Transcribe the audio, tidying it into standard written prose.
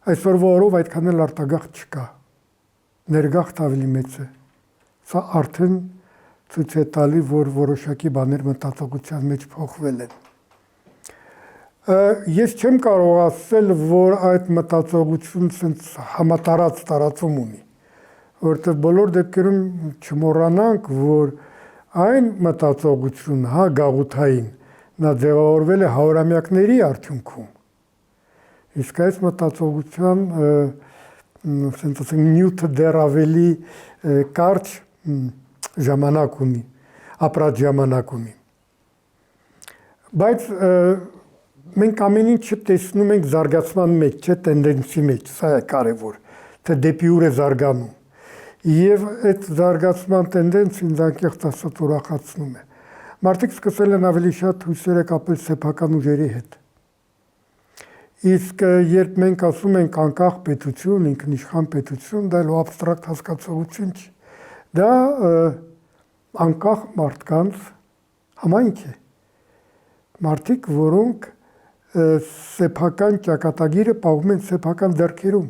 Այսօրվա օրով այդքան էլ արտագաղթ չկա, ներգաղթ ավելի մեծ է, սա արդեն ցույց է տալի, որ որոշակի բաներ մտածողության մեջ փոխվել են։ Ես չեմ կարող ասել, որ այդ մտածողությունը սենց համատարած տարածում ունի, որովհետև բոլոր դեպքերում չմոռանանք, որ այն մտածողությունը, գաղութային, նա ձևավորվել է հարյուրամյակների արդյունքում։ Իսկ այս մտածողության ասենք նյութը դեռ ավելի կարճ ժամանակ ունի, ապրած ժամանակ ունի։ Բայց մենք ամեն ինչը տեսնում ենք զարգացման մեջ, չէ, տենդենսի մեջ, սա է կարևոր, թե դեպի ուր է զարգանում։ Եվ այդ զարգացման տենդենսը ինձ անկեղծ ասած ուրախացնում է։ Մարդիկ սկսել են ավելի շատ հույսերը կապել սեփական ուժերի հետ։ Իսկ երբ մենք ասում ենք անկախ պետություն, ինքնիշխան պետություն, դա լավ աբստրակտ հասկացողություն չի։ Դա անկախ մարդկանց համայնք է։ Մարդիկ, որոնք սեփական ճակատագիրը պահում են սեփական ձեռքերում։